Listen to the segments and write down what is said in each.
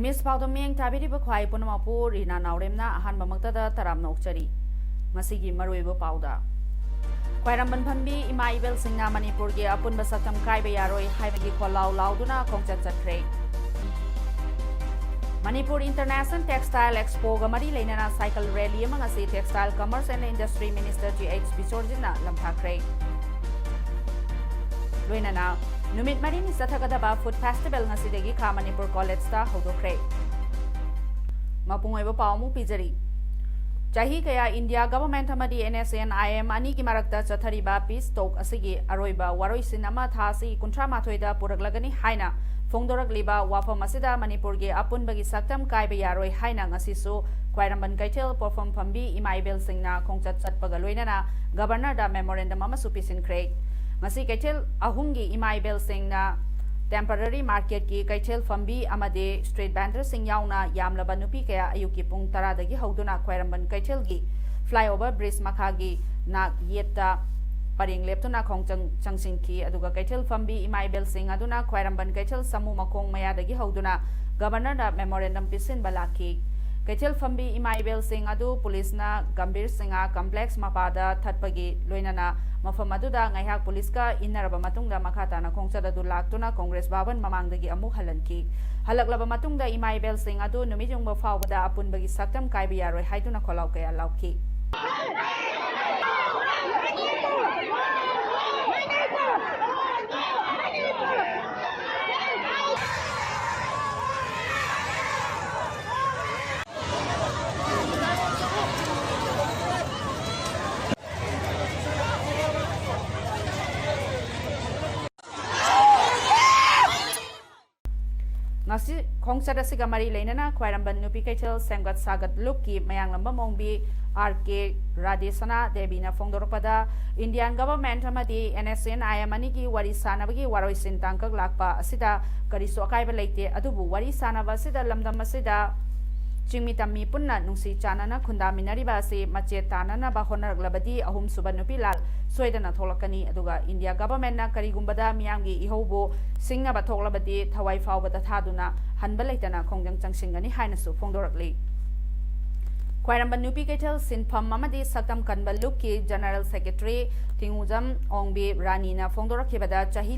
Miss Paodam Ming Tabiri Bakwai Punamapu, Reena Naorem na Ahan Bamaktada Taram Nokchari. Masigi Maruibo Pauda. Kwairamban Pambi, Ima Ibel Singna Manipurgi, Apun Basatam Kaiba Yaroi, Haibagi Kolau Lauduna, Kongchat Kray. Manipur International Textile Expo, Gamari Lena Cycle Rally, Mangasi Textile Commerce and Industry Minister G.H. Bisorjina, Lampa Kray. Reena Numit Marini Sathagadaba Food Festival Nasidegi Ka Manipur College Sta Hodokre. Mapungwebo Paumu Pizari. Jahi Kaya India Government Amadi NSN IM Ani Kimarakta Chathariba Peace Talk Asigi Aroiba Waroi Sinama Thasi Kuntra Matoida Puraglagani Haina Fongdorak Liba Wafa Masida Manipurgi Apun Bagi Saktam Kaiba Yaroi Haina Ngasisu Kwairamban Kaitel Perform Pambi Imaibel Singna Kongchat Satpagaloinana Governor da Memorandum Amasupisin Craig. Masi Kaitel Ahungi Imaibel Singna Temporary Market ki Kaitel Fambi Amade Street Vendor Sing Yauna Yamlaba Nupi Kaya Ayuki Pung Taradagi Hauduna Kwairamban Kaitel gi Flyover Bridge Makagi Na Yeta Paring Leptuna Kong Changsinki Aduga Kaitel Fambi Imaibel Sing Aduna Kwairamban Kaitel Samu Makong Mayadagi Hauduna Governor da Memorandum Pisin Balaki Kaitel Fambi Imaibel Sing Adu Police na Gambir Singa Complex Mapada Thatpagi Loinana Mafamaduda Ngaiha Police ka Inaraba Matungda Makata na Kongsadadu Laktuna Congress Baban Mamangdagi Amu Halanki Halaklaba Matungda Imaibel Sing Adu Numijung Bafawada Apun Bagi Saktam Kaiba Yaroi Haiduna Kolau Kaya Lauki Ngasi Kongsada Sigamari Lenana, Kwairamban Nupi Kaitel, Sangat Sagat Luki, Mayang Lamba Mongbi, RK Radesana, Debina Fongdoropada, Indian Government Amadi, NSN, Ayamaniki, Warisanabagi, Waroisin Tankak Lakpa, Asida, Kariso Kaiba Lake, Adubu, Warisanava, Sida Lamda Masida, Chingmitami Punna, Nusi Chanana, Kundaminari Basi, Machetana, Bahona Glabadi, Ahum Subanupilal, Sweden Tolakani, Aduga, India Government, Karigumbada, Miyangi, Ihobo, Singa Batolabadi, Tawai Fawbata Taduna, Hanbalatana, Kongjang Changsingani, Hainasu, Fongdorakli. Kwairamban Nupi Kaitel, Sinpam Mamadi, Satam Kanbaluki, General Secretary, Tinguzam, Ongbi, Ranina, Fongdorakibada, Chahi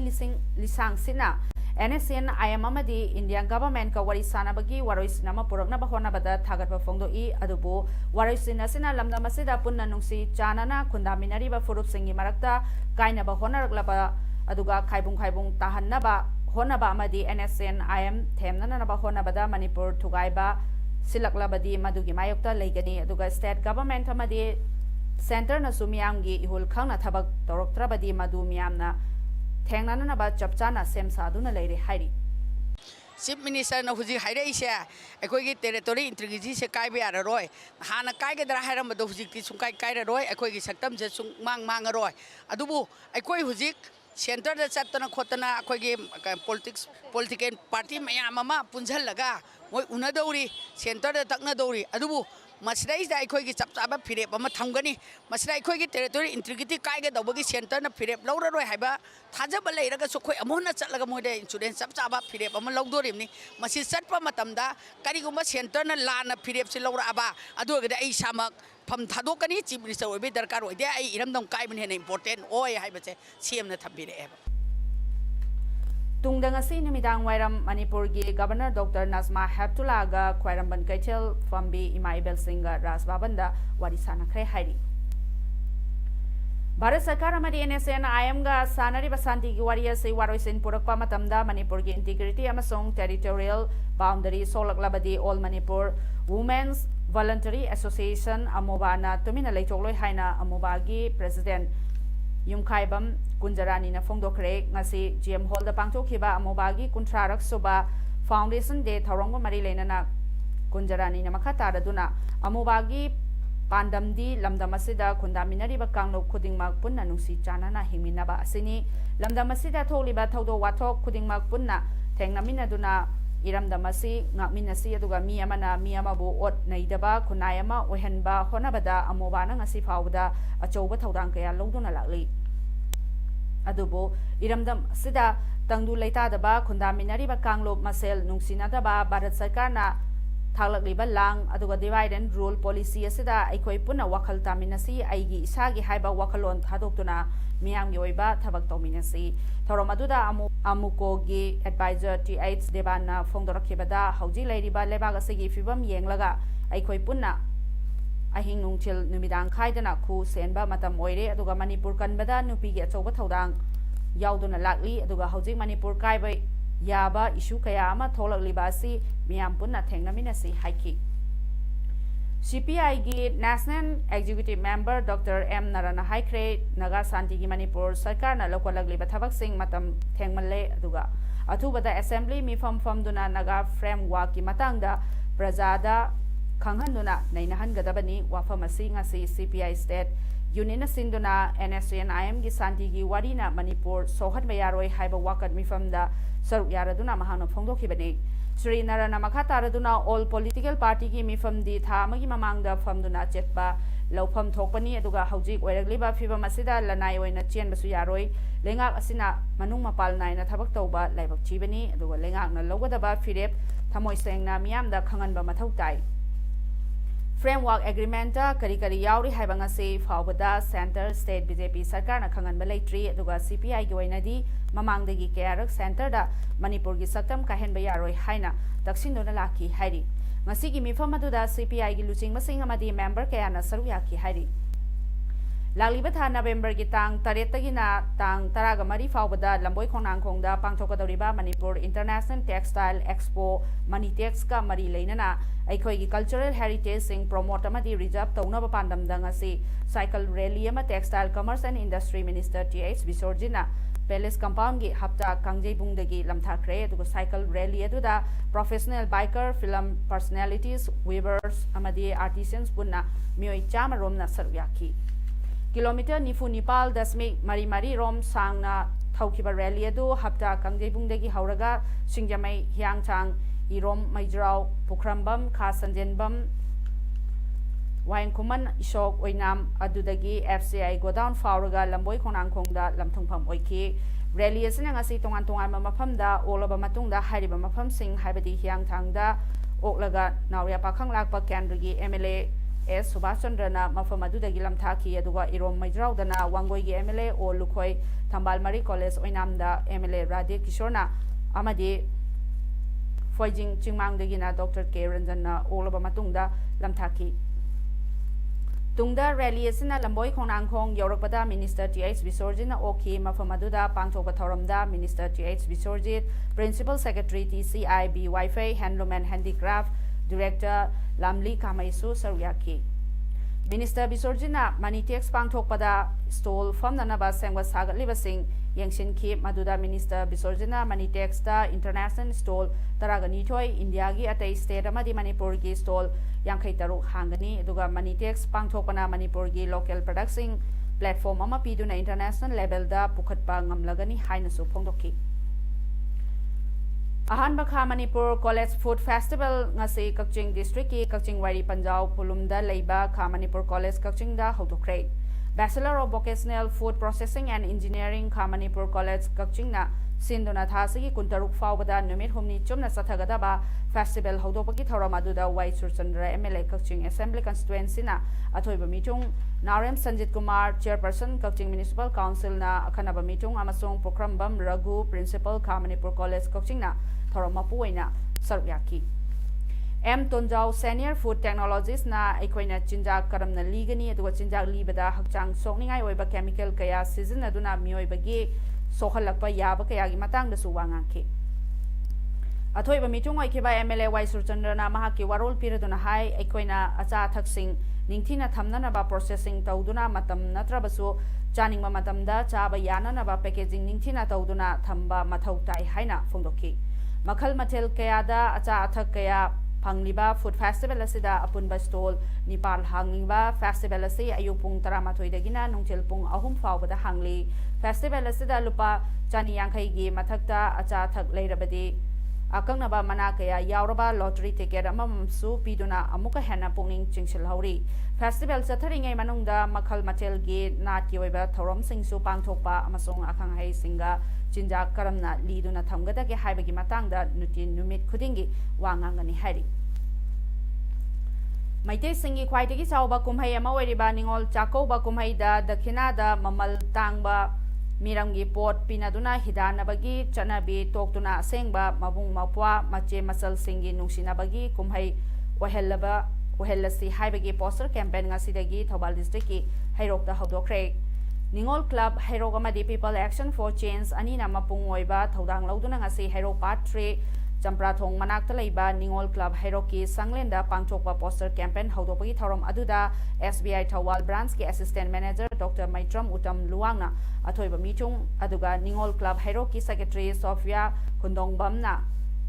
Lisang Sina, NSN Ayamamadi, Indian Government ka Warisana Bagi, Waroisinama Purana Bahona Bada, Tagat Fondo E, Adubu, Waroisina Sina Lamda Masida Punna Nungsi, Chanana, Kundaminari Furup Singi Marakta, Kaina Bahona Glaba, Aduga, Kaibung Tahanaba, Honaba Amadi, NSN IM, Temnana Bahona Bada, Manipur, Tugaiba, Silaklabadi, Madugi Mayokta, Legani, Aduga State Government Amadi, Center Nasumiamgi, Ihul Kanga Tabak, Doroktrabadi, Madumiamna. Thangnana na ba chapchana sem saduna leire hairi Chief Minister na huji haire ise ekoi gi territory integrity se kai be ara roi hana kai ge dra hairam do huji ki sung kai ra roi ekoi gi saktam je sung mang roi adubu ekoi huji center da chatna khotna ekoi gi political party mayam ama punjal laga moi unadori center da takna dori adubu Masrai da ekoi gi chapchaba phirep ama thamgani masrai ekoi gi territory integrity kai ge dobogi center na phirep laura roi haiba thajaba leiraga so khoi amona chatlaga moide insurance chapchaba phirep ama lawdorimni masi chatpa matamda kariguma center na lana phirep se laura aba aduga da ai samak pham thadokani chief minister oibe darkar oide ai iramdam kai bin hena important oi haibache cm na thambire eba Tungdangasi Numidang Wairam Manipur gi Governor Dr. Nazma Heptulaga Kwairamban Kaitel Fambi Imaibel Singa Rasbabanda Warisana Kre Hairi Bharat Sarkar amadi NSN IM ga Sanari Basanti gi Wariya se Waroisin Purakpa matamda Manipur gi integrity amasong territorial boundary solaklabadi All Manipur Women's Voluntary Association Amobana Tumina Leichokloi Haina Amobagi President ꯌꯨꯝꯈꯥꯏꯕꯝ ꯀꯨꯟꯖꯔꯥꯅꯤꯅ ꯐꯣꯡꯗꯣꯛꯈ꯭ꯔꯦ ꯉꯁꯤ GM ꯍꯣꯜꯗ ꯄꯥꯡꯊꯣꯛꯈꯤꯕ ꯑꯃꯣꯕꯥꯒꯤ 30ꯔꯛ ꯁꯨꯕ foundation ꯗꯦ ꯊꯧꯔꯝꯒ ꯃꯔꯤ ꯂꯩꯅꯅ ꯀꯨꯟꯖꯔꯥꯅꯤꯅ ꯃꯈꯥ ꯇꯥꯔꯗꯨꯅ ꯑꯃꯣꯕꯥꯒꯤ ꯄꯥꯟꯗꯝꯗꯤ ꯂꯝꯗꯝ ꯑꯁꯤꯗ ꯈꯨꯟꯗꯥꯃꯤꯟꯅꯔꯤꯕ ꯀꯥꯡꯂꯨꯞ ꯈꯨꯗꯤꯡꯃꯛ ꯄꯨꯟꯅ ꯅꯨꯡꯁꯤ ꯆꯥꯟꯅꯅ ꯍꯤꯡꯃꯤꯟꯅꯕ ꯑꯁꯤꯅꯤ ꯂꯝꯗꯝ ꯑꯁꯤꯗ ꯊꯣꯛꯂꯤꯕ ꯊꯧꯗꯣꯛ ꯋꯥꯊꯣꯛ ꯈꯨꯗꯤꯡꯃꯛ ꯄꯨꯟꯅ ꯊꯦꯡꯅꯃꯤꯟꯅꯗꯨꯅ ꯏꯔꯝꯗꯝ ꯑꯁꯤ ꯉꯥꯛꯃꯤꯟꯅꯁꯤ ꯑꯗꯨꯒ ꯃꯤ ꯑꯃꯅ ꯃꯤ ꯑꯃꯕꯨ ꯑꯣꯠ ꯅꯩꯗꯕ ꯈꯨꯟꯅꯥꯏ ꯑꯃ ꯑꯣꯏꯍꯟꯕ ꯍꯣꯠꯅꯕꯗ ꯑꯃꯣꯕꯥꯅ ꯉꯁꯤ ꯐꯥꯎꯕꯗ ꯑꯆꯧꯕ ꯊꯧꯗꯥꯡ ꯀꯌꯥ ꯂꯧꯗꯨꯅ ꯂꯥꯛꯂꯤ ꯑꯗꯨꯕꯨ ꯏꯔꯝꯗꯝ ꯑꯁꯤꯗ ꯇꯪꯗꯨ ꯂꯩꯇꯥꯗꯕ ꯈꯨꯟꯗꯥꯃꯤꯟꯅꯔꯤꯕ ꯀꯥꯡꯂꯨꯞ ꯃꯁꯦꯜ ꯅꯨꯡꯁꯤꯅꯗꯕ ꯚꯥꯔꯠ ꯁꯔꯀꯥꯔꯅ ꯊꯥꯛꯂꯛꯂꯤꯕ ꯂꯥꯡ ꯑꯗꯨꯒ ꯗꯤꯚꯥꯏꯗ ꯑꯦꯟ ꯔꯨꯜ ꯄꯣꯂꯤꯁꯤ ꯑꯁꯤꯗ ꯑꯩꯈꯣꯏ ꯄꯨꯟꯅ ꯋꯥꯈꯜ ꯇꯥꯃꯤꯟꯅꯁꯤ ꯑꯩꯒꯤ ꯏꯁꯥꯒꯤ ꯍꯥꯏꯕ ꯋꯥꯈꯜꯂꯣꯟ ꯊꯥꯗꯣꯛꯇꯨꯅ ꯃꯤꯌꯥꯝꯒꯤ ꯑꯣꯏꯕ ꯊꯕꯛ ꯇꯧꯃꯤꯟꯅꯁꯤ ꯊꯧꯔꯝ ꯑꯗꯨꯗ ꯑꯃꯨꯀꯣꯒꯤ ꯑꯦꯗꯚꯥꯏꯖꯔ TH ꯗꯦꯕꯥꯟꯅ ꯐꯣꯡꯗꯣꯔꯛꯈꯤꯕꯗ ꯍꯧꯖꯤꯛ ꯂꯩꯔꯤꯕ ꯂꯩꯕꯥꯛ ꯑꯁꯤꯒꯤ ꯐꯤꯕꯝ ꯌꯦꯡꯂꯒ ꯑꯩꯈꯣꯏ ꯄꯨꯟꯅ ꯑꯍꯤꯡ ꯅꯨꯡꯊꯤꯜ ꯅꯨꯃꯤꯗꯥꯡ ꯈꯥꯏꯗꯅ ꯈꯨ ꯁꯦꯟꯕ ꯃꯇꯝ ꯑꯣꯏꯔꯦ ꯑꯗꯨꯒ ꯃꯅꯤꯄꯨꯔ ꯀꯟꯕꯗ ꯅꯨꯄꯤꯒꯤ ꯑꯆꯧꯕ ꯊꯧꯗꯥꯡ ꯌꯥꯎꯗꯨꯅ ꯂꯥꯛꯂꯤ ꯑꯗꯨꯒ ꯍꯧꯖꯤꯛ ꯃꯅꯤꯄꯨꯔ ꯀꯥꯏꯕ ꯌꯥꯕ ꯏꯁꯨ ꯀꯌꯥ ꯑꯃ ꯊꯣꯛꯂꯛꯂꯤꯕ ꯑꯁꯤ ꯃꯤꯌꯥꯝ ꯄꯨꯟꯅ ꯊꯦꯡꯅꯃꯤꯟꯅꯁꯤ ꯍꯥꯏꯈꯤ CPIꯒꯤ national executive member doctor M ꯅꯔꯥꯅ ꯍꯥꯏꯈ꯭ꯔꯦ ꯅꯥꯒꯥ ꯁꯥꯟꯇꯤꯒꯤ ꯃꯅꯤꯄꯨꯔ ꯁꯔꯀꯥꯔꯅ ꯂꯧꯈꯠꯂꯛꯂꯤꯕ ꯊꯕꯛꯁꯤꯡ ꯃꯇꯝ ꯊꯦꯡꯃꯜꯂꯦ ꯑꯗꯨꯒ ꯑꯊꯨꯕꯗ ꯑꯦꯁꯦꯝꯕ꯭ꯂꯤ ꯃꯤꯐꯝ ꯐꯝꯗꯨꯅ ꯅꯥꯒꯥ ꯐ꯭ꯔꯦꯝꯋꯥꯔꯛꯀꯤ ꯃꯇꯥꯡꯗ ꯄ꯭ꯔꯖꯥꯗ ꯈꯪꯍꯟꯗꯨꯅ ꯅꯩꯅꯍꯟꯒꯗꯕꯅꯤ ꯋꯥꯐꯝ ꯑꯁꯤ ꯉꯁꯤ CPI ꯁ꯭ꯇꯦꯠ ꯌꯨꯅꯤꯌꯟꯅ ꯁꯤꯟꯗꯨꯅ NSCN-IMꯒꯤ ꯁꯥꯟꯇꯤꯒꯤ ꯋꯥꯔꯤꯅ ꯃꯅꯤꯄꯨꯔ ꯁꯣꯛꯍꯟꯕ ꯌꯥꯔꯣꯏ ꯍꯥꯏꯕ ꯋꯥꯀꯠ ꯃꯤꯐꯝꯗ ꯁꯔꯨꯛ ꯌꯥꯔꯗꯨꯅ ꯃꯍꯥꯛꯅ ꯐꯣꯡꯗꯣꯛꯈꯤꯕꯅꯤ ꯁ꯭ꯔꯤ ꯅꯔꯥꯅ ꯃꯈꯥ ꯇꯥꯔꯗꯨꯅ ꯑꯣꯜ ꯄꯣꯂꯤꯇꯤꯀꯦꯜ ꯄꯥꯔꯇꯤꯒꯤ ꯃꯤꯐꯝꯗꯤ ꯊꯥ ꯑꯃꯒꯤ ꯃꯃꯥꯡꯗ ꯐꯝꯗꯨꯅ ꯑꯆꯦꯠꯄ ꯂꯧꯐꯝ ꯊꯣꯛꯄꯅꯤ ꯑꯗꯨꯒ ꯍꯧꯖꯤꯛ ꯑꯣꯏꯔꯛꯂꯤꯕ ꯐꯤꯕꯝ ꯑꯁꯤꯗ ꯂꯅꯥꯏ ꯑꯣꯏꯅ ꯆꯦꯟꯕꯁꯨ ꯌꯥꯔꯣꯏ ꯂꯩꯉꯥꯛ ꯑꯁꯤꯅ ꯃꯅꯨꯡ ꯃꯄꯥꯜ ꯅꯥꯏꯅ ꯊꯕꯛ ꯇꯧꯕ ꯂꯥꯏꯕꯛ ꯊꯤꯕꯅꯤ ꯑꯗꯨꯒ ꯂꯩꯉꯥꯛꯅ ꯂꯧꯒꯗꯕ ꯐꯤꯔꯦꯞ ꯊꯃꯣꯏ ꯁꯦꯡꯅ ꯃꯤꯌꯥꯝꯗ ꯈꯪꯍꯟꯕ ꯃꯊꯧ ꯇꯥꯏ ꯐ꯭ꯔꯦꯝꯋꯥꯔꯛ ꯑꯦꯒ꯭ꯔꯤꯃꯦꯟꯇ ꯀꯔꯤ ꯀꯔꯤ ꯌꯥꯎꯔꯤ ꯍꯥꯏꯕ ꯉꯁꯤ ꯐꯥꯎꯕꯗ ꯁꯦꯟꯇꯔ ꯁ꯭ꯇꯦꯠ BJP ꯁꯔꯀꯥꯔꯅ ꯈꯪꯍꯟꯕ ꯂꯩꯇ꯭ꯔꯤ ꯑꯗꯨꯒ CPIꯒꯤ ꯑꯣꯏꯅꯗꯤ ꯃꯃꯥꯡꯗꯒꯤ ꯀꯌꯥꯔꯛ ꯁꯦꯟꯇꯔꯗ ꯃꯅꯤꯄꯨꯔꯒꯤ ꯁꯛꯇꯝ ꯀꯥꯏꯍꯟꯕ ꯌꯥꯔꯣꯏ ꯍꯥꯏꯅ ꯇꯛꯁꯤꯟꯗꯨꯅ ꯂꯥꯛꯈꯤ ꯍꯥꯏꯔꯤ ꯉꯁꯤꯒꯤ ꯃꯤꯐꯝ ꯑꯗꯨꯗ CPIꯒꯤ ꯂꯨꯆꯤꯡꯕꯁꯤꯡ ꯑꯃꯗꯤ ꯃꯦꯝꯕꯔ ꯀꯌꯥꯅ ꯁꯔꯨꯛ ꯌꯥꯈꯤ ꯍꯥꯏꯔꯤ ꯂꯥꯛꯂꯤꯕ ꯊꯥ ꯅꯕꯦꯝꯕꯔꯒꯤ ꯇꯥꯡ 8ꯇꯒꯤꯅ ꯇꯥꯡ 13 ꯐꯥꯎꯕꯗ ꯂꯝꯕꯣꯏ ꯈꯣꯡꯅꯥꯡꯈꯣꯡꯗ ꯄꯥꯡꯊꯣꯛꯀꯗꯧꯔꯤꯕ ꯃꯅꯤꯄꯨꯔ ꯏꯟꯇꯔꯅꯦꯁꯅꯦꯜ ꯇꯦꯛꯁꯇꯥꯏꯜ ꯑꯦꯛꯁꯄꯣ ꯃꯅꯤꯇꯦꯛꯁꯀ ꯃꯔꯤ ꯂꯩꯅꯅ ꯑꯩꯈꯣꯏꯒꯤ ꯀꯜꯆꯔꯦꯜ ꯍꯦꯔꯤꯇꯦꯖꯁꯤꯡ ꯄ꯭ꯔꯣꯃꯣꯠ ꯑꯃꯗꯤ ꯔꯤꯖꯥꯔꯚ ꯇꯧꯅꯕ ꯄꯥꯟꯗꯝꯗ ꯉꯁꯤ ꯁꯥꯏꯀꯜ ꯔꯦꯂꯤ ꯑꯃ textile commerce and industry minister TH ꯕꯤꯁꯣꯔꯖꯤꯠꯅ ꯄꯦꯂꯦꯁ ꯀꯝꯄꯥꯎꯟꯒꯤ ꯍꯞꯇꯥ ꯀꯥꯡꯖꯩꯕꯨꯡꯗꯒꯤ ꯂꯝꯊꯥꯈ꯭ꯔꯦ ꯑꯗꯨꯒ ꯁꯥꯏꯀꯜ ꯔꯦꯂꯤ ꯑꯗꯨꯗ professional biker film personalities weavers ꯑꯃꯗꯤ ꯑꯥꯔꯇꯤꯁꯟꯁ ꯄꯨꯟꯅ ꯃꯤꯑꯣꯏ 100 ꯔꯣꯝꯅ ꯁꯔꯨꯛ ꯌꯥꯈꯤ ꯀꯤꯂꯣꯃꯤꯇꯔ 94.4 ꯔꯣꯝ ꯁꯥꯡꯅ ꯊꯧꯈꯤꯕ ꯔꯦꯂꯤ ꯑꯗꯨ ꯍꯞꯇꯥ ꯀꯥꯡꯖꯩꯕꯨꯡꯗꯒꯤ ꯍꯧꯔꯒ ꯁꯤꯡꯖꯃꯩ ꯍꯤꯌꯥꯡꯊꯥꯡ ꯏꯔꯣꯝ ꯃꯩꯖ꯭ꯔꯥꯎ ꯄꯨꯈ꯭ꯔꯝꯕꯝ ꯈꯥ ꯁꯟꯖꯦꯟꯕꯝ ꯋꯥꯌꯦꯡꯈꯨꯃꯟ ꯏꯁꯣꯛ ꯑꯣꯏꯅꯥꯝ ꯑꯗꯨꯗꯒꯤ FCI ꯒꯣꯗꯥꯎꯟ ꯐꯥꯎꯔꯒ ꯂꯝꯕꯣꯏ ꯈꯣꯡꯅꯥꯡꯈꯣꯡꯗ ꯂꯝꯊꯨꯡꯐꯝ ꯑꯣꯏꯈꯤ ꯔꯦꯂꯤ ꯑꯁꯤꯅ ꯉꯁꯤ ꯇꯣꯉꯥꯟ ꯇꯣꯉꯥꯟꯕ ꯃꯐꯝꯗ ꯑꯣꯛꯂꯕ ꯃꯇꯨꯡꯗ ꯍꯥꯏꯔꯤꯕ ꯃꯐꯝꯁꯤꯡ ꯍꯥꯏꯕꯗꯤ ꯍꯤꯌꯥꯡꯊꯥꯡꯗ ꯑꯣꯛꯂꯒ ꯅꯥꯎꯔꯤꯌꯥ ꯄꯥꯈꯪ ꯂꯥꯛꯄ ꯀꯦꯟꯗ꯭ꯔꯒꯤ MLA S ꯁꯨꯕꯥꯁ ꯆꯟꯗ꯭ꯔꯅ ꯃꯐꯝ ꯑꯗꯨꯗꯒꯤ ꯂꯝꯊꯥꯈꯤ ꯑꯗꯨꯒ ꯏꯔꯣꯝ ꯃꯩꯖ꯭ꯔꯥꯎꯗꯅ ꯋꯥꯡꯒꯣꯏꯒꯤ MLA ꯑꯣ ꯂꯨꯈꯣꯏ ꯊꯝꯕꯥꯜ ꯃꯔꯤ ꯀꯣꯂꯦꯖ ꯑꯣꯏꯅꯥꯝꯗ MLA ꯔꯥꯙꯦ ꯀꯤꯁꯣꯔꯅ ꯑꯃꯗꯤ ꯐꯣꯏꯖꯤꯡ ꯆꯤꯡꯃꯥꯡꯗꯒꯤꯅ ꯗꯣꯛꯇꯔ K ꯔꯟꯖꯟꯅ ꯑꯣꯛꯂꯕ ꯃꯇꯨꯡꯗ ꯂꯝꯊꯥꯈꯤ ꯇꯨꯡꯗ ꯔꯦꯂꯤ ꯑꯁꯤꯅ ꯂꯝꯕꯣꯏ ꯈꯣꯡꯅꯥꯡꯈꯣꯡ ꯌꯧꯔꯛꯄꯗ ꯃꯤꯅꯤꯁꯇꯔ TH ꯕꯤꯁꯣꯔꯖꯤꯠꯅ ꯑꯣꯛꯈꯤ ꯃꯐꯝ ꯑꯗꯨꯗ ꯄꯥꯡꯊꯣꯛꯄ ꯊꯧꯔꯝꯗ minister TH Biswajit principal secretary TCI B वाईफाई हैंडलूम एंड हैंडीक्राफ्ट डायरेक्टर लामली कामैसु सरुक याखी मिनिस्टर बिसोरजिना मनीटेक्स पांगथोकपदा स्टॉल फमननबा सेंगवा सागतलिबसिंग यंगसिनखी मदुदा मिनिस्टर बिसोरजिना मनीटेक्सता इंटरनेशनल स्टॉल तरागनीथोय इंडिया की अतै स्टेट अमदि मणिपुर की स्टॉल 53 हांगनी अदुगा मनीटेक्स पांगथोकपना मणिपुर की लोकल प्रोडक्ट्सिंग प्लेटफॉर्म अमा पीदुना इंटरनेशनल लेवल दा पुखतपा ngamlagani hainasu phongdokhi अहान बखा Manipur college food festival ngasi Kakching district की कक्चिंग वारी पंजाब पुलुमदा लेबा खा मणिपुर कॉलेज कक्चिंग दा होदोखरे bachelor of vocational food processing and engineering खा मणिपुर कॉलेज कक्चिंग ना सिंदुना थासगी कुंतरुक फावबदा नुमित हुमनी चुमना सथगदबा फेस्टिवल होदोपकी थौरम अदुदा Y Surchandra MLA Kakching assembly constituency ना अथोइबा meeting Naorem Sanjit Kumar chairperson Kakching municipal council ना अखनबा मीटिंग अमसोंग पोखरमबम रघु प्रिंसिपल खा मणिपुर कॉलेज कक्चिंग ना थौरम मपुइना सरुक याखी M Tonjao senior food technologist ना अखोइना चिंजाक करमना लीगनी अदुगा चिंजाक लीबदा हक्चांग सोकनिंगाई ओइबा केमिकल कया सिजनदुना मियोइबगी सोखलकपा याबा कयागी मतांगदसु वांगाखी अथोइबा मीटिंग ओइखिबा एमएलए वाई सुरचंद्रना महाकी वारोल पिरदुना हाई अखोइना अचा थक्सिंग निंगथिना थमननबा प्रोसेसिंग तौदुना मतम नत्रबसु चानिंगबा मतमदा चाबा याननबा पैकेजिंग निंगथिना तौदुना थंबा मथौ ताई हाइना फोंदोकी मखल मथेल कयादा अचा अथक कया फंगलिबा food festival असिदा अपुनबा stall Nepal हांगिबा festival असि अयुक पुंग 13 दगिना नुंगथिल पुंग 3 फावबदा हांगली फेस्टिवल असिदा लुपा चानी यांखई गी मथकता अचा अथक लेरबदी अकंगनबा मना कया यावरबा लॉटरी टिकेट अममसु पीदुना अमुका हेना पुंगिंग चिंगसिलहौरी फेस्टिवल चथरिंगै मनुंगदा मखल मचेल गी नाट की ओइबा थौरम सिंगसु पांगथोकपा अमसोंग अखंगहै सिंगा चिंजा करमना लीदुना थमगदगे हाइबगी मतंगदा नुति नुमित खुदिंगी वांगांगनी हाइरी मैते सिंगी ख्वाइदगी चावबा कुमहै अमा ओइरिबा निंगोल चाकौबा कुमहैदा दखिनादा ममल तांगबा मिरंगी पोट पिनादुना हिदानबगी चनबी तोक्तुना असेंगबा मबुंग मपवा मचे मसल सिंगी नुंसिनाबगी कुमहै ओहेलबा ओहेलसी हाइबगी पोस्टर कैंपेन ngasiदगी थौबाल डिस्ट्रिक्ट की हैरोकदा हौदोखरे निंगोल क्लब हैरोक अमदी पीपल एक्शन फॉर चेंज अनीना मपुंग ओइबा थौदांग लौदुना ngasi हैरोक पार्ट 3 चंप्राथोंग मनाक्ता लैबा निंगोल क्लब हैरोक की संगलेंदा पांगथोकपा पोस्टर कैंपेन हौदोपगी थौरम अदुदा SBI थौवाल ब्रांच के assistant manager doctor Maitram Utam लुवांगना अथोइबा मीचुंग अदुगा निंगोल क्लब हैरोक की सेक्रेटरी सोफिया खुंदोंगबमना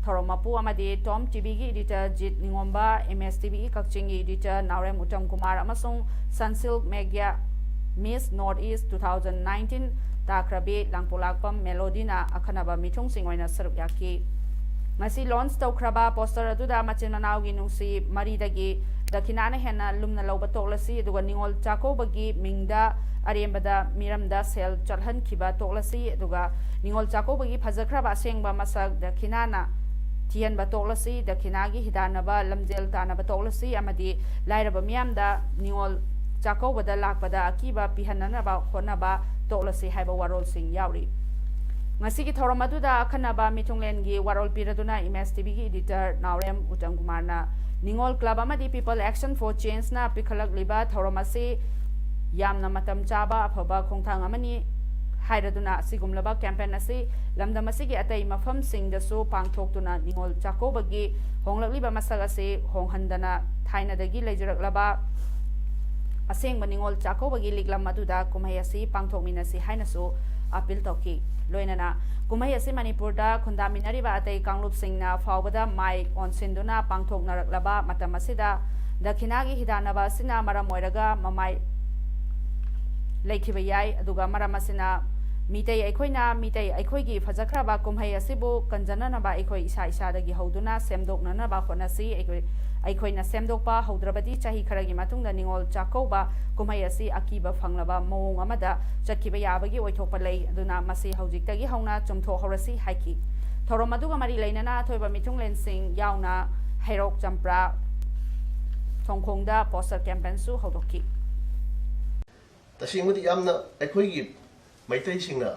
थौरम मपु अमदी टॉम टीवी की editor Jit Ningomba MS TV Kakching की एडिटर नावरेम उतम कुमार अमसोंग सनसिल्क मेग्या मिस नॉर्थ ईस्ट 2019 ताक्रबी लांगपोलाकपम मेलोडीना अखनबा मिथुंग सिंगोइना सरुक याकी ngasi launch tawkraba poster aduda machin manawgi nungsi maridagi dakinana hena lumna lawba toklasi aduga ningol chakobagi mingda arembada miramda sel chalhan khiba toklasi aduga ningol chakobagi phajakraba asengba masak dakinana thian ba toklasi dakinagi hidanaba lamjel tanaba toklasi amadi lairaba miyamda ningol chakobada lakpada akiba pihanana ba honaba toklasi haiba warol sing yauri ngasi ki thoram aduda akhanaba mitunglen gi warol piraduna MS TV gi editor Naorem Uttam Kumarna Ningol Club amadi People Action for Change na pikhalak liba thoram ase yamna matam chaba afaba khongthang amani hairaduna sigumlaba campaign ase lamdam ase gi atai mafam sing da so pangthoktuna Ningol Chakobagi honglakliba masag ase honghandana thaina dagi leijaraklaba aseng Ningol Chakobagi liglam aduda kumai ase pangthokminasi haina so appeal toki लोइनना कुमई असे मणिपुर दा खुंदामिनरिबा अतै कांगलुप सिंगना फावबदा mic on सिंदुना पांगथोकनरकलबा मतम असिदा दखिनागी हिदानबा सिना मरम ओइरगा ममाई लेखिबा याय अदुगा मरम असिना मीतै अखोइगी फजखराबा कुमई असिबु कंजननबा अखोइ इसा इसादगी हौदुना सेमदोकननबा होनसी अखोइना सेमदोकपा हौद्रबदी चाही खरगी मतुंगदा निंगोल चाकौबा कुमई असी अकीबा फंगलबा मौंग अमदा चक्किबा याबगी ओइथोकपा लei अदुना मसी हौजिक्तगी हौना चुमथो हौरसी हाइकी थौरम अदुगा मरी लैनना थोइबा मिथुंगलेन सिंग याउना हैरोक चंप्रा थोंखोंगदा पोस्टर कैंपेन सु हौदोकी तसिंगमुदी यामना अखोइगी मैतै सिंगना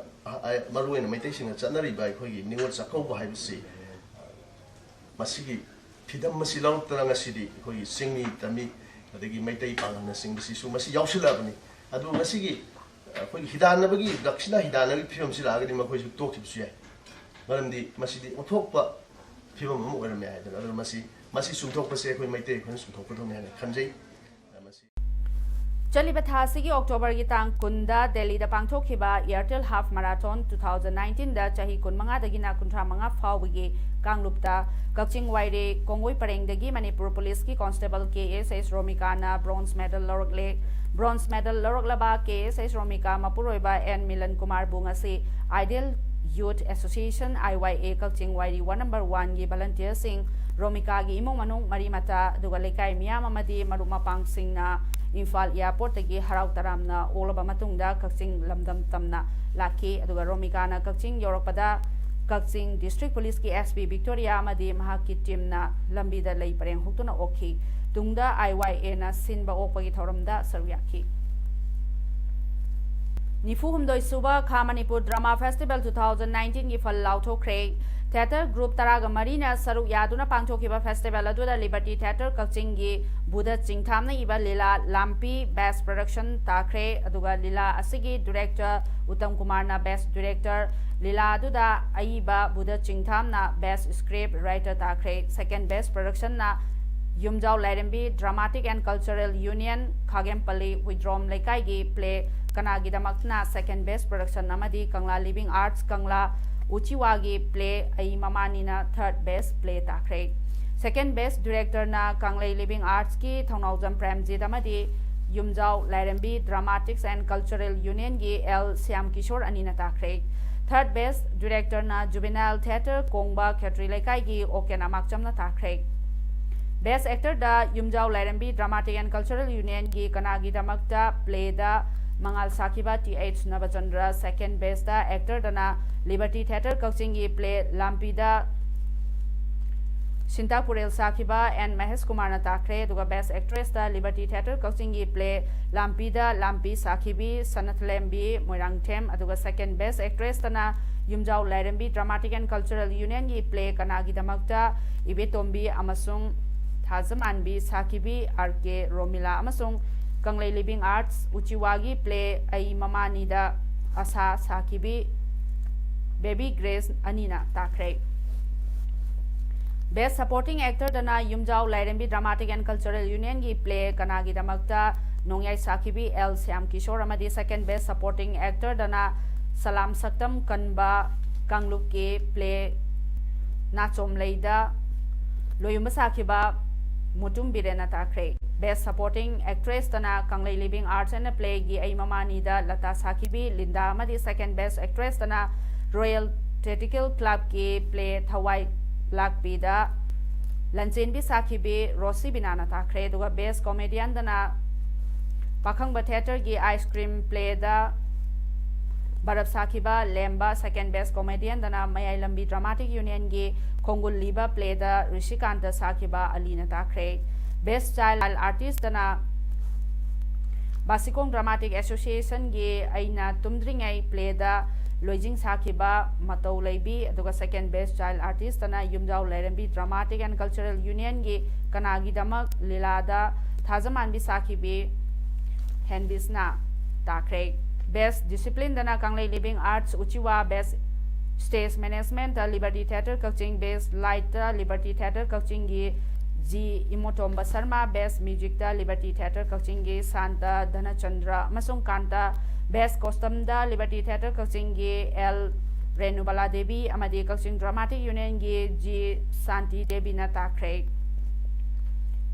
मरुएन मैतै सिंगना चनरिबा अखोइगी निंगोल चाकौबा हाइबसी मसिगी फिदम मसी लौतना ngasiदी अखोइगी सिंगनी तमी अदगी मैतै पांगना सिंगसिसु मसी यावसिलाबनी अदु ngasiगी अखोइगी हिदानबगी दक्षिणा हिदानगी फिल्म सि लागनि मखोइसु तोखिबसु याय मरमदी मसीदी ओथोकपा फिल्म अम ओरमे हायदन अदु मसी सुंथोकपसे अखोइ मैतै खन सुंथोकपदोने हाने खनजै चलिबा थासिगी अक्टोबर की तांग कुंदा दिल्ली दा पांगथोखिबा एयरटेल हाफ मैराथन 2019 दा चाही 15 दगिना 35 फावगी कांगलुपता कक्चिंग वाइरे कोंगोई परेंगदगी मणिपुर पुलिस की कांस्टेबल KSS रोमिकाना ब्रोंज मेडल लौरकलबा KSS रोमिका मपुरोइबा एन मिलन कुमार बुंगसी ideal youth association IYA Kakching Wairi 1 number 1 की वॉलंटियर सिंह रोमिका की इमों मनुंग मरीमता दुगा लेकाई मियाम अमदी मरुमापांग सिंगना इम्फाल एयरपोर्ट तगी हराव तरामना ओलबा मतुंगदा कक्चिंग लमदम तमना लाखी अदुगा रोमिकाना कक्चिंग योरपदा कक्चिंग डिस्ट्रिक्ट पुलिस की SP विक्टोरिया अमदी महाकी टीमना लंबीदा लई परेंग हुक्तुना ओखी तुंगदा IYA ना सिनबा ओपगी थौरमदा सरयाखी निफुहुमदोई सुबा खा मणिपुर ड्रामा फेस्टिवल 2019 की फल लाउथोख्रे थिएटर ग्रुप तराग मरीना सरुक यादुना पांगथोखिबा फेस्टिवल अदुदा लिबर्टी थिएटर कक्चिंग की बुधा चिंगथामना इबा लीला लाम्पी बेस्ट प्रोडक्शन ताख्रे अदुगा लीला असिगी डायरेक्टर उत्तम कुमार ना बेस्ट डायरेक्टर लीला अदुदा अइबा बुधा चिंगथामना बेस्ट स्क्रिप्ट राइटर ताख्रे सेकंड बेस्ट प्रोडक्शन ना Yumjao Lairembi dramatic and cultural union Khagempalli विद्रोम लेकाई की play Kanagidamakna second best production namadi Kangla Living Arts Kangla Uchiwagi play ai mamanina third best play takre. Second best director na Kanglei Living Arts ki Thongnaujam Premjit amadi Yumjau Lairembi Dramatics and Cultural Union gi L Siam Kishore anina takre. Third best director na Juvenile Theatre Kongba Khetri Lekai gi Okena Makcham na takre. Best actor da Yumjau Lairembi Dramatic and Cultural Union gi Kanagi Damakta play da Mangal Sakiba T.H. Navachandra. Second best da actor dana Liberty Theatre Kaching gi play Lampi da Shinta Purel Sakiba and Mahesh Kumar na takre. Duga best actress da Liberty Theatre Kaching gi play Lampi da Lampi Sakibi Sanatlembi Moirangthem. Aduga second best actress dana Yumjau Lairembi Dramatic and Cultural Union gi play Kanagi Damakta Ibetombi Amasung Thazamanbi Sakibi R.K. Romila Amasung Kanglei Living Arts Uchiwagi play ai mamani da Asa Sakibi Baby Grace Anina takre. Best supporting actor dana Yumjau Lairembi Dramatic and Cultural Union gi play Kanagi Damakta Nongyai Sakibi L Siam Kishore amadi second best supporting actor dana Salam Saktam Kanba Kanglup ke play Nachom Leida Loyumba Sakiba Mutum Birena takre. Best supporting actress dana Kanglei Living Arts and play gi ai mamani da Lata Sakibi Linda amadi second best actress dana Royal Theatrical Club ke play Thawai Lakpi da Lanchin bi Sakibi Rosi Binana takre. Duga best comedian dana Pakhangba Theatre gi ice cream play da Barab Sakiba Lemba. Second best comedian dana Mayai Lambi Dramatic Union gi Kongul Liba play da Rishikanta Sakiba Alina takre. Best child artist dana Basikong Dramatic Association gi aina tumdringai play da Loijing Sakiba Matau Leibi. Aduga second best child artist dana Yumjau Lairembi Dramatic and Cultural Union gi Kanagi Damak Lilada Thazamanbi Sakibi Henbisna takre. Best discipline dana Kanglei Living Arts Uchiwa. Best stage management Liberty Theatre Kaching. Best light Liberty Theatre Kaching gi G Imotomba Sharma. Best music da Liberty Theatre Kaching gi Santa Dhanachandra Masung Kanta. Best costume da Liberty Theatre Kaching gi L Renubala Devi amadi Kaching Dramatic Union gi G Santi Devi na takre.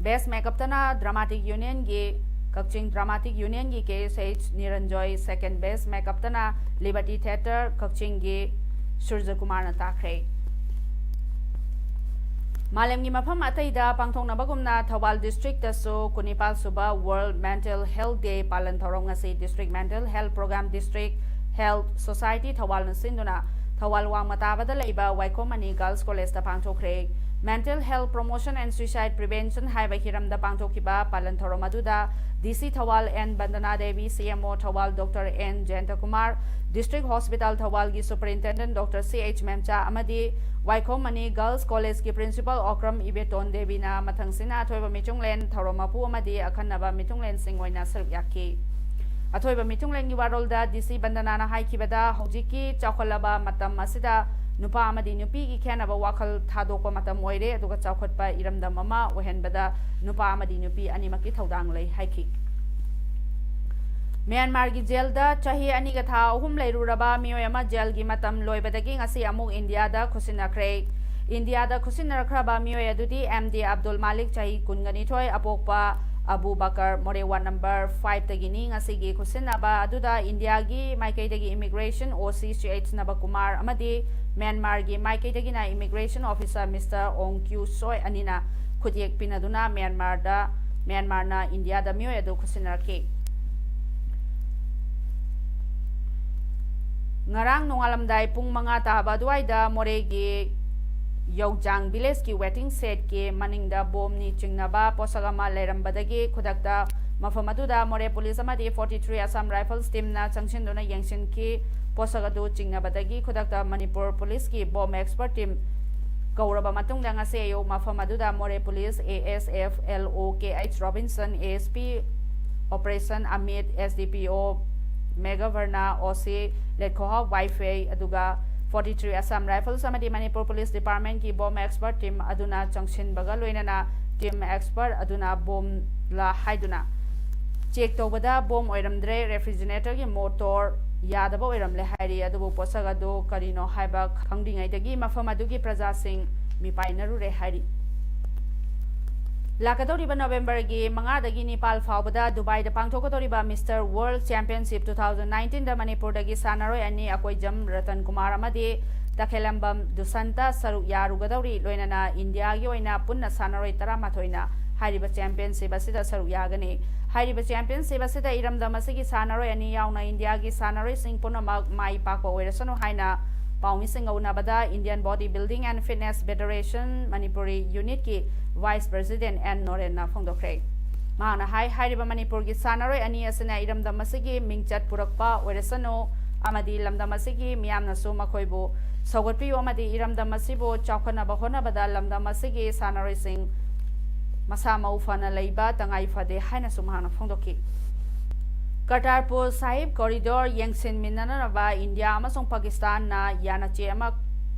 Best makeup dana Dramatic Union gi Kaching Dramatic Union gi KSH Niranjoy. Second best makeup dana Liberty Theatre Kaching gi Surja Kumar na takre. Malemgi mafam ataida pangthongnabagumna Thawal District taso Kunipal Suba World Mental Health Day palan thorong ngasi District Mental Health Program District Health Society Thawal nasinduna Thawal wang matabada leiba Waikomani Girls College da pangthokre. Mental Health Promotion and Suicide Prevention haiba hiramda pangthokiba palan thorong aduda DC Thawal N Bandana Devi CMO Thawal Dr. N Jayanta Kumar District Hospital Thawal gi Superintendent Dr. CH Memcha amadi Waikomani Girls College ki Principal Okram Ibeton Devi na mathangsina athoiba mitunglen thoromapu amadi akhanaba mitunglen singoina saruk yakki. Athoiba mitunglen gi warolda DC Bandana na haikibada hojiki chawkhalaba matam asida nupa amadi nupi gi khenaba wakhal thadokpa matam oire aduga chawkhatpa iramda mama ohenbada nupa amadi nupi animaki thodang lei haiki. Myanmar gi jail da chahi ani ga tha ahum leiruraba mioyama jail gi matam loibadagi ngasi amuk India da khusinakre. India da khusinarkraba mioy adudi MD Abdul Malik chahi kungani thoi apokpa Abu Bakar Morewa number 5 tagini ngasi gi khusinaba aduda India gi maikai dagi immigration OCCH Nabakumar amadi Myanmar gi maikai dagi na immigration officer Mr. Ong Kyu Soy anina khutiek pinaduna Myanmar na India da mioy adu khusinarke. Ngarang nongalamdai pung mga taba duaida moregi Yaujang village ki waiting set ke maningda bom ni chingnaba posagama lerambadagi khudakta mafamaduda more police amadi 43 Assam Rifles team na changchinduna yangshin ki posagadu chingnabadagi khudakta Manipur police ki bomb expert team kauraba matungda ngase yo mafamaduda more police ASF LOKH Robinson ASP Operation Amit SDPO Megavarna OC Lekhoha Wi-Fi aduga 43 Assam Rifles amadi Manipur Police Department ki bomb expert team aduna changshin baga loinana team expert aduna bomb la haiduna check तौबदा bomb ओइरमद्रे refrigerator की motor यादबा ओइरमले हाइरी अदुबु पोसग अदु करिनो हाइबा खंगदिङैदगी मफम अदुगी प्रजासिंग मिपाइनरुरे हाइरी लाकदौरिबा नवेम्बर की मंगादगी निपाल फाउबदा दुबई दा पांगथोकदौरिबा मिस्टर वर्ल्ड चैंपियनशिप 2019 दा मणिपुर दगी सानारोय अनि अकोइजम रतन कुमार अमदी तखेलंबम दुसंता सरुक यारुगदौरी लोइनना इंडिया की ओइना पुन्ना सानारोय 13 हाइरिबा चैंपियनशिप असिदा सरुक यागनी हाइरिबा चैंपियनशिप असिदा इरमदम असिगी सानारोय अनि याउना इंडिया की सानारोय सिंह पुनमक माई पाकवा ओइरसनो हाइना पाउमी सिंह औनाबदा Indian body building and fitness federation Manipuri unit की वाइस प्रेसिडेंट एन नोरेन फोंदोखरे माना हाइरिबा मणिपुर की सानारोय अनि असना इरमदम असिगी मिंगचत पुरकपा ओइरसनो अमदी लमदम असिगी मियामनसु मखोइबो सौगतपियो अमदी इरमदम असिबो चौखनबा होनबदा लमदम असिगी सानारोय सिंह मसा मऊ फना लैबा तंगाई फदे हाइना सुमाना फोंदोखी करतारपुर साहिब कॉरिडोर यंगसिन मिननबा इंडिया अमसों पाकिस्तान ना यानाचे अमा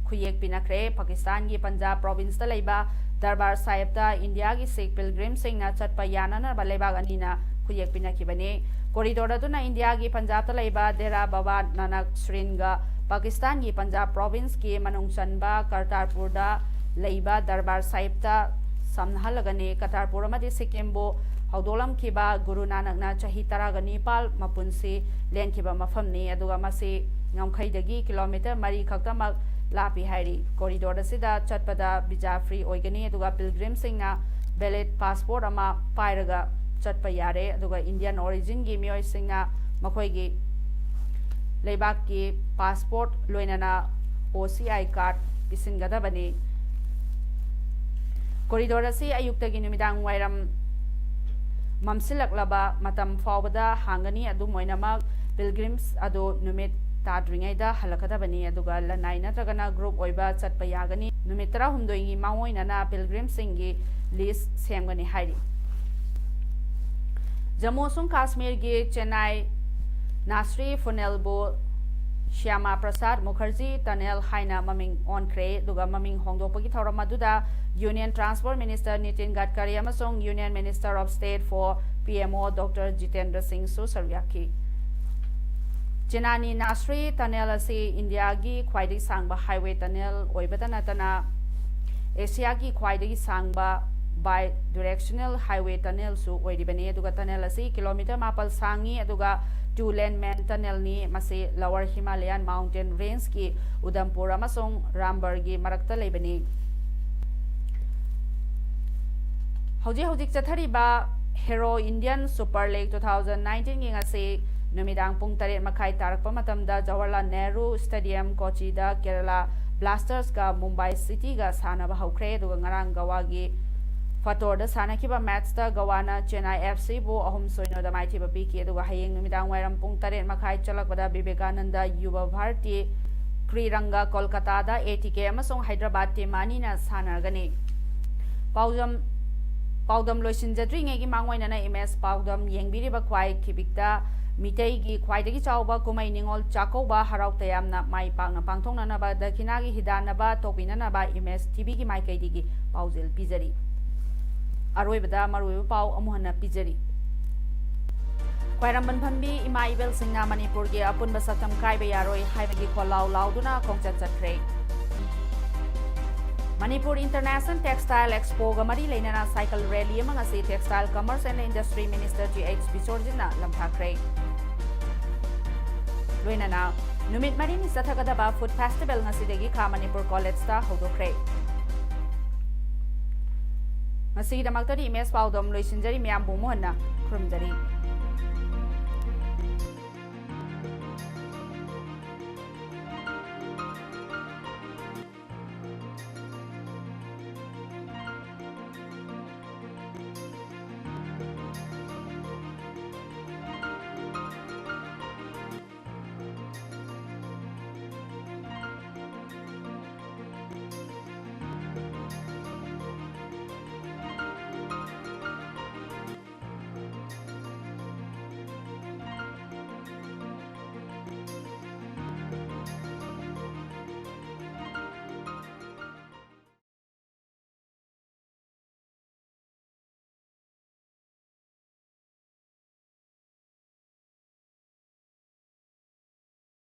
खुयेक पिनखरे पाकिस्तान की पंजाब प्रोविंस लैबा दरबार साहिब ता इंडिया की सिख पिलग्रिम सिंह ना चटपा याननबा लैबा अनीना खुयेक पिनखिबने कॉरिडोर अदुना इंडिया की पंजाब लैबा देरा बाबा नानक श्रीनगा पाकिस्तान की पंजाब प्रोविंस की मनुंग चनबा करतारपुर दा लैबा दरबार साहिब ता समनहलगने करतारपुर अमदी सिक्किमबो हौदोलम किबा गुरु नानक ना चाही 19 मपुनसी लेनखिबा मफमनी अदुगा मसी ngамखैदगी किलोमीटर 3 खक्तमक लापी हाइरी कॉरिडोर असिदा चटपदा बिजा फ्री ओइगनी अदुगा पिलग्रिम सिंगना वैलिड पासपोर्ट अमा पाइरगा चटपा यारे अदुगा इंडियन ओरिजिन की मियोय सिंगना मखोइगी लेबाक की पासपोर्ट लोइनना OCI कार्ड पिसिनगदबनी कॉरिडोर असी अयुक्तगी नुमिदांग वाइरम ममसिलकलबा मतम फावबदा हांगनी अदु मोइनमक पिलग्रिम्स अदु नुमित ताद्रिङैदा हलकदबनी अदुगा लनाई नत्रगना ग्रुप ओइबा चटपा यागनी नुमित 13 गी मावोइनना पिलग्रिम सिंगी लिस्ट सेमगनी हाइरी जम्मू सुं कश्मीर की चेन्नई नासरी फुनेलबो श्यामा प्रसाद मुखर्जी टनल हाइना ममिंग ऑनख्रे दुगा ममिंग होंगदोपगी थौरम अदुदा union transport minister Nitin Gadkari अमसोंग union minister of state for PMO doctor Jitendra Singh सु सरयाखी चेन्नई नासरी टनल असी इंडिया की ख्वाइदगी सांगबा हाईवे टनल ओइबदा नतना एशिया की ख्वाइदगी सांगबा बाय डायरेक्शनल हाईवे टनल सु ओइरिबने दुगा टनल असी किलोमीटर 9 सांगी अदुगा 2 लेन मैन टनल नि मसे लोअर हिमालयन माउंटेन रेंज की उधमपुर अमसोंग रामबर्ग की मरक्ता लेबनी हौजिक चथरीबा हेरो इंडियन सुपर लीग 2019 की ngase नुमिदांग पुंग 8 मखाई तारकपा मतमदा जवाहरलाल नेहरू स्टेडियम कोचीदा केरला ब्लास्टर्स का मुंबई सिटी का सानबा हौख्रे दुगा ngarang goa gi फतोर सानखिबा मैच ता गोवाना चेन्नई FC बो 3-0 दा माइथिबा पीकी दुगा हयेंग नुमिदांग वाइरम पुंग 8 मखाई चलकबदा विवेकानंद युवा भारती क्रीरंगा कोलकाता दा ATK अमसोंग हैदराबाद टीमानी ना सानरगनी पाउदम लोइसिनजद्रिङेगी मांगोइनना MS पाउदम येंगबिरिबा ख्वाइ खिबिकता मिटेगी ख्वाइदगी चाउबा कुमै निङोल चाकौबा हराउ तयामना माइ पांगना पांगथोंनानबा दखिनागी हिदानबा तोबिननबा MS TV की माइकैदिगी पाउजेल पिजरी अरोइबदा मरुइबा पाउ अमुहना पिजरी ख्वाइरमबन फंबी इमा इबेल सिंगना मणिपुर के अपुनबा सतम काइबा यारोइ हाइबगी खोलाउ लाउदुना खोंगचत चत्रे मणिपुर इंटरनेशनल टेक्सटाइल एक्सपो मरी लेना cycle rally ngasi textile commerce and industry minister GH बिसोरजिना लमथाख्रे लोइनाना नुमित मरीनी सथगदबा फूड फेस्टिवल ngasi खा मणिपुर कॉलेज ता हौदोख्रे ngasi damakta MS पाउदम लोइसिनजरी म्याम बुमोहना खुरमजरी